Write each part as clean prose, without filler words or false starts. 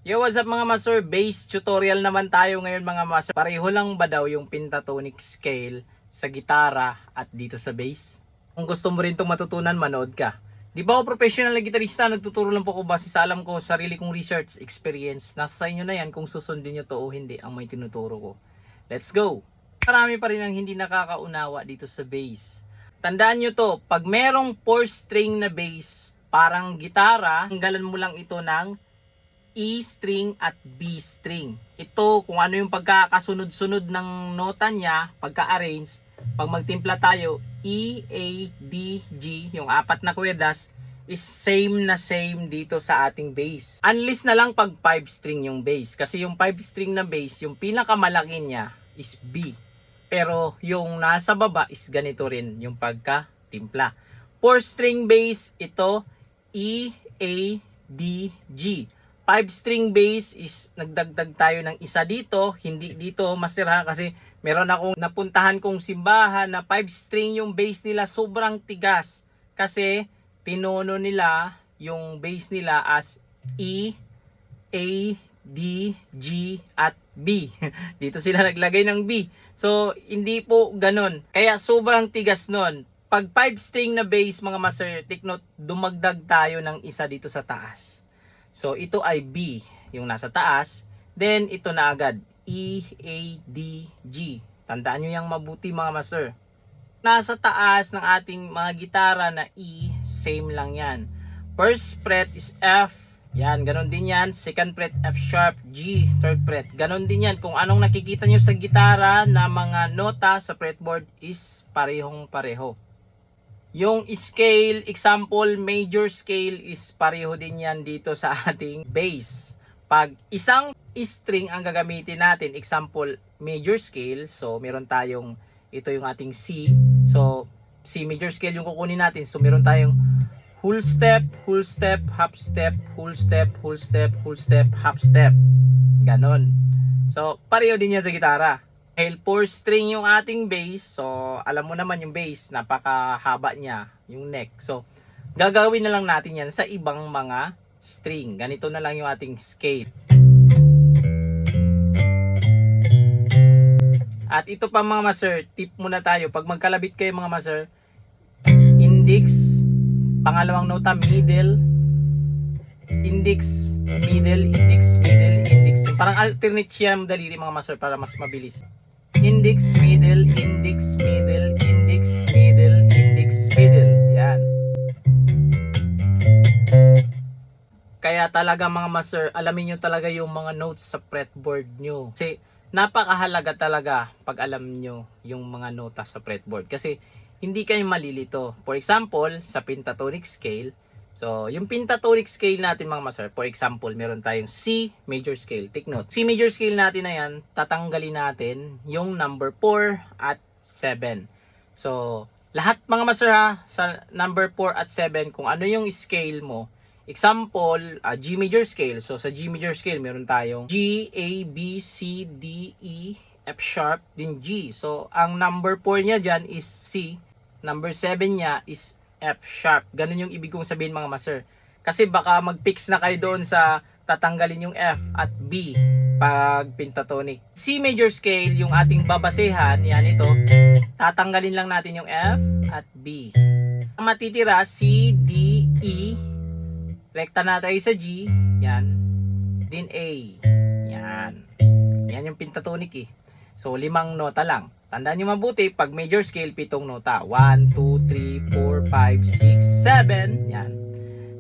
Yo, what's up mga master? Bass tutorial naman tayo ngayon mga master. Pareho lang ba daw yung pentatonic scale sa gitara at dito sa bass? Kung gusto mo rin itong matutunan, manood ka. Di ba ako professional na gitarista? Nagtuturo lang po ko base sa alam ko, sarili kong research experience. Nasa sa inyo na yan kung susundin nyo to o hindi ang may tinuturo ko. Let's go! Marami pa rin ang hindi nakakaunawa dito sa bass. Tandaan nyo to, pag merong 4-string na bass, parang gitara, tanggalan mo lang ito ng E string at B string. Ito kung ano yung pagkakasunod-sunod ng nota niya, pagka-arrange. Pag magtimpla tayo, E, A, D, G, yung apat na kwedas is same na same dito sa ating bass. Unless na lang pag 5 string yung bass. Kasi yung 5 string na bass, yung pinakamalaki niya is B. Pero yung nasa baba is ganito rin yung pagka-timpla. 4 string bass, ito E, A, D, G. 5-string bass is nagdagdag tayo ng isa dito, hindi dito master ha, kasi meron akong napuntahan kong simbahan na 5-string yung bass nila, sobrang tigas kasi tinono nila yung bass nila as E, A, D, G at B. Dito sila naglagay ng B. So hindi po ganon, kaya sobrang tigas nun. Pag 5-string na bass mga master, take note, dumagdag tayo ng isa dito sa taas. So, ito ay B, yung nasa taas. Then, ito na agad, E, A, D, G. Tandaan nyo yung mabuti mga master. Nasa taas ng ating mga gitara na E, same lang yan. First fret is F. Yan, ganon din yan. Second fret, F sharp, G, third fret. Ganon din yan. Kung anong nakikita nyo sa gitara na mga nota sa fretboard is parehong pareho. Yung scale, example, major scale is pareho din yan dito sa ating bass. Pag isang string ang gagamitin natin, example, major scale, so meron tayong, ito yung ating C. So, C major scale yung kukunin natin. So, meron tayong whole step, half step, whole step, whole step, whole step, half step. Ganon. So, pareho din yan sa gitara. Dahil 4 string yung ating bass, so alam mo naman yung bass, napakahaba niya, yung neck. So, gagawin na lang natin yan sa ibang mga string. Ganito na lang yung ating scale. At ito pa mga master, tip muna tayo. Pag magkalabit kayo mga master, index, pangalawang nota, middle, index, middle, index, middle, index. Parang alternate siya ang daliri mga master para mas mabilis. Index, middle, index, middle, index, middle, index, middle. Yan. Kaya talaga mga master, alamin nyo talaga yung mga notes sa fretboard nyo. Kasi napakahalaga talaga pag alam nyo yung mga nota sa fretboard. Kasi hindi kayo malilito. For example, sa pentatonic scale, so, yung pentatonic scale natin mga master, for example, meron tayong C major scale. Take note. C major scale natin na yan, tatanggalin natin yung number 4 at 7. So, lahat mga master ha, sa number 4 at 7, kung ano yung scale mo. Example, G major scale. So, sa G major scale, meron tayong G, A, B, C, D, E, F sharp, din G. So, ang number 4 niya dyan is C. Number 7 niya is F sharp. Ganun yung ibig kong sabihin mga master. Kasi baka mag-fix na kayo doon sa tatanggalin yung F at B pag pentatonic. C major scale, yung ating babasehan, yan ito. Tatanggalin lang natin yung F at B. Ang matitira, C, D, E. Rekta na tayo sa G. Yan. Din A. Yan. Yan yung pentatonic eh. So, 5 nota lang. Tandaan nyo mabuti, pag major scale, 7 nota. 1, 2, 3, 4, 5, 6, 7. Yan.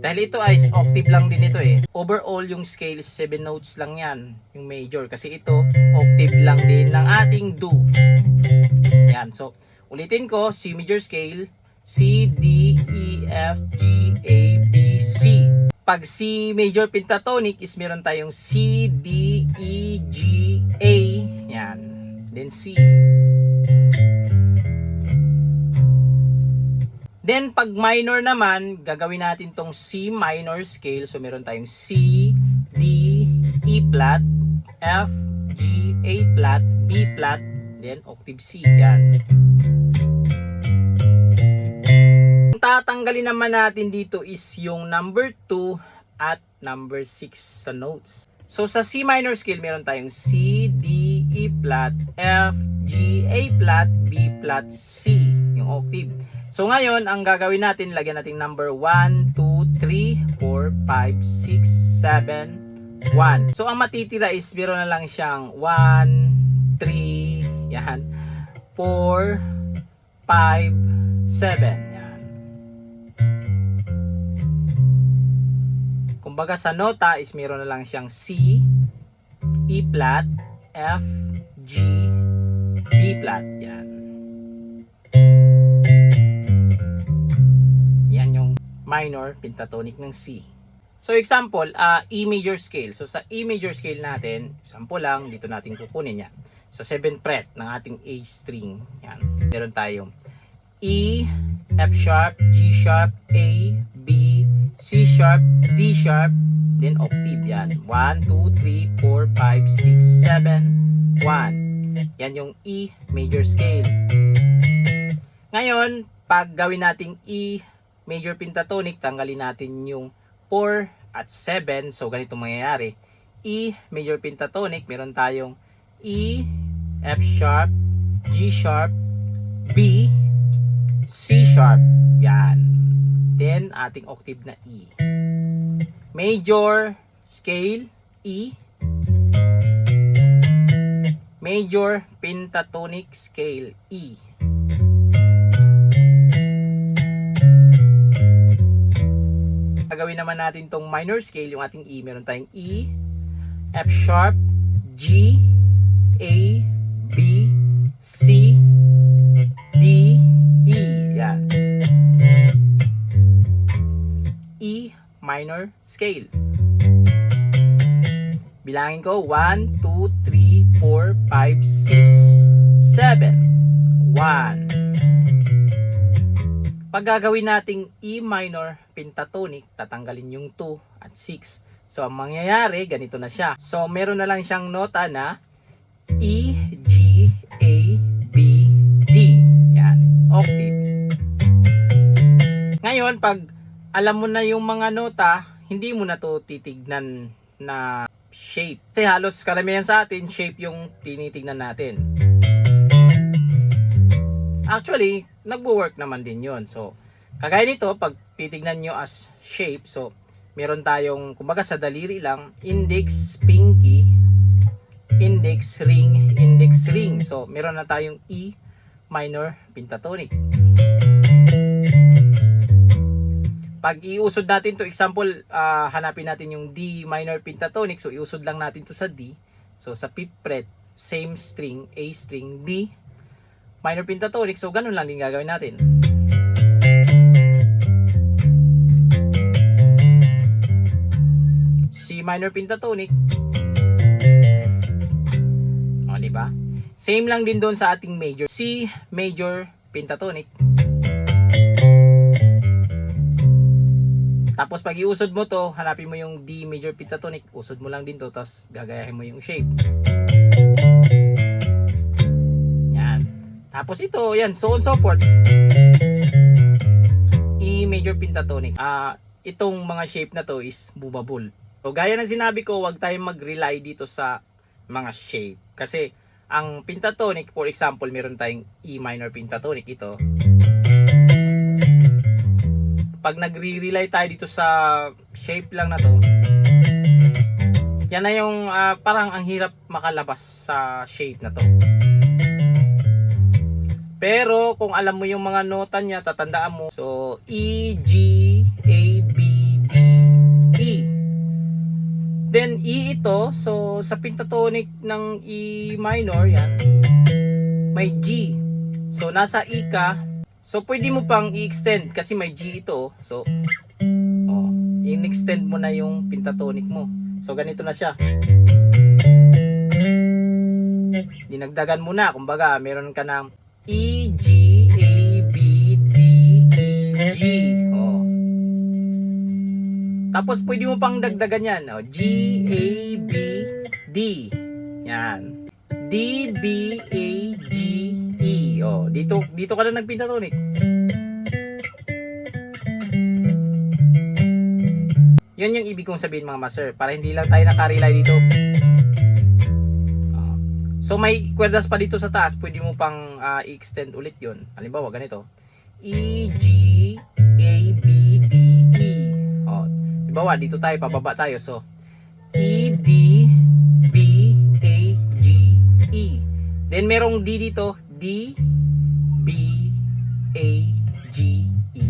Dahil ito ay octave lang din ito eh. Overall, yung scale is 7 notes lang yan. Yung major. Kasi ito, octave lang din ng ating do. Yan. So, ulitin ko, C major scale, C, D, E, F, G, A, B, C. Pag C major pentatonic is meron tayong C, D, E, G, A. Yan. Then C. Then, pag minor naman, gagawin natin tong C minor scale. So, meron tayong C, D, E flat, F, G, A flat, B flat, then octave C. Yan. Ang tatanggalin naman natin dito is yung number 2 at number 6 sa notes. So sa C minor scale, meron tayong C, D, E flat, F, G, A flat, B flat, C, yung octave. So ngayon, ang gagawin natin, lagyan natin number 1, 2, 3, 4, 5, 6, 7, 1. So ang matitira is meron na lang siyang 1, 3, yan, 4, 5, 7. Kumbaga sa nota is meron na lang siyang C, E flat, F, G, B flat. Yan. Yan yung minor pentatonic ng C. So example, E major scale. So sa E major scale natin, example lang, dito natin kukunin yan. Sa 7th fret ng ating A string. Yan. Meron tayong E, F sharp, G sharp, A, B, C sharp, D sharp, then octave yan. 1, 2, 3, 4, 5, 6, 7, 1. Yan yung E major scale. Ngayon, pag gawin nating E major pentatonic, tanggalin natin yung 4 at 7. So, ganito mangyayari. E major pentatonic, meron tayong E, F sharp, G sharp, B, C sharp. Yan. Then, ating octave na E. Major scale, E. Major pentatonic scale, E. Gagawin naman natin tong minor scale, yung ating E. Meron tayong E, F sharp, G, A, B, C, D, E. Yan. E minor scale. Bilangin ko 1, 2, 3, 4, 5, 6, 7, 1. Pag gagawin nating E minor pentatonic, tatanggalin yung 2 at 6. So ang mangyayari, ganito na siya. So meron na lang siyang nota na E, G, A, B, D. Yan, octave. Ngayon, pag alam mo na yung mga nota, hindi mo na to titignan na shape. Kasi halos karamihan sa atin, shape yung tinitignan natin. Actually, nagwo-work naman din yon. So, kagaya nito, pag titignan nyo as shape, so, meron tayong, kumbaga sa daliri lang, index, pinky, index, ring, index, ring. So, meron na tayong E minor pentatonic. Pag iusod natin to, example, hanapin natin yung D minor pentatonic. So, iusod lang natin to sa D. So, sa 5th fret, same string, A string, D minor pentatonic. So, ganun lang din gagawin natin. C minor pentatonic. O, diba? Same lang din doon sa ating major. C major pentatonic. Tapos pag iusod mo to, hanapin mo yung D major pentatonic, usod mo lang din to, tapos gagayahin mo yung shape. Yan. Tapos ito, yan, so on so forth. E major pentatonic. Itong mga shape na to is movable. So gaya ng sinabi ko, huwag tayong mag-rely dito sa mga shape. Kasi ang pentatonic, for example, meron tayong E minor pentatonic ito. Pag nagre-rely tayo dito sa shape lang na to, yan na yung parang ang hirap makalabas sa shape na to. Pero kung alam mo yung mga nota niya, tatandaan mo. So, E, G, A, B, D, E. Then, E ito. So, sa pentatonic ng E minor, yan, may G. So, nasa E ka. So, pwede mo pang i-extend kasi may G ito. So, in-extend mo na yung pentatonic mo. So, ganito na siya. Dinagdagan mo na. Kumbaga, meron ka ng E, G, A, B, D, E, G. Tapos, pwede mo pang dagdagan yan. G, A, B, D. Yan. D, B, A, G, E. Dito ka na nagpentatonic. Yun yung ibig kong sabihin mga master, para hindi lang tayo nakarelay dito. So may kwerdas pa dito sa taas, pwede mo pang i-extend ulit yun. Halimbawa ganito, E, G, A, B, D, E. Halimbawa dito tayo, pababa tayo. So E, D, B, A, G, E. Then merong D dito, D, B, A, G, E.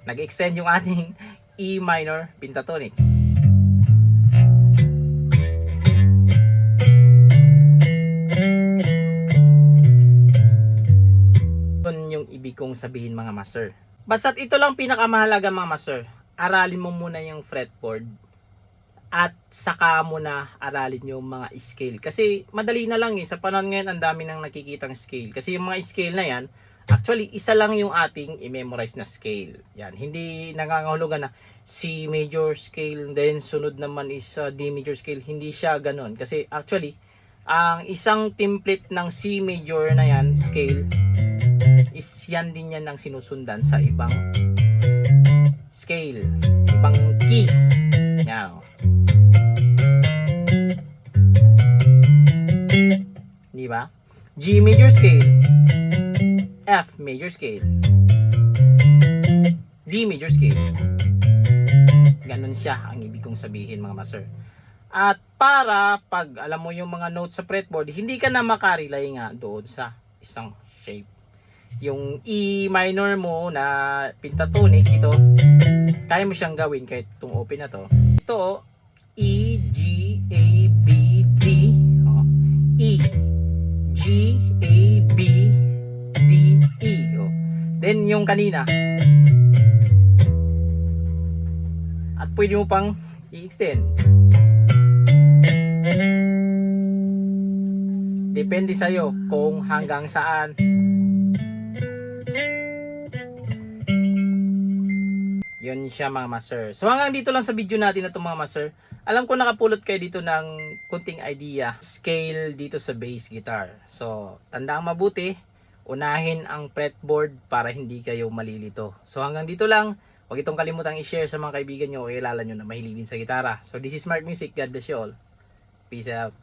Nag-extend yung ating E minor pentatonic. Yun yung ibig kong sabihin mga master. Basta't ito lang pinakamahalaga mga master. Aralin mo muna yung fretboard at saka mo na aralin yung mga scale. Kasi madali na lang sa panahon ngayon ang dami nang nakikitang scale. Kasi yung mga scale na yan, actually isa lang yung ating i-memorize na scale. Yan, hindi nangangahulugan na C major scale, then sunod naman is D major scale. Hindi siya ganon. Kasi actually, ang isang template ng C major na yan, scale, is yan din yan ang sinusundan sa ibang scale, ibang key. Yan. Di ba? G major scale, F major scale, D major scale. Ganon siya ang ibig kong sabihin mga master. At para pag alam mo yung mga notes sa fretboard, hindi ka na makarelay nga doon sa isang shape. Yung E minor mo na pentatonic, ito kaya mo siyang gawin kahit itong open na to. Ito E, G, A, B, D, E, G, A, B, D, E. Then yung kanina, at pwede mo pang i-extend. Depende sa'yo kung hanggang saan. Yun siya mga master. So hanggang dito lang sa video natin na ito mga master. Alam ko nakapulot kayo dito ng kunting idea, scale dito sa bass guitar. So tandaan mabuti, unahin ang fretboard para hindi kayo malilito. So hanggang dito lang. Huwag itong kalimutang i-share sa mga kaibigan nyo o kilala nyo na mahilig din sa gitara. So this is Mark Music. God bless you all. Peace out.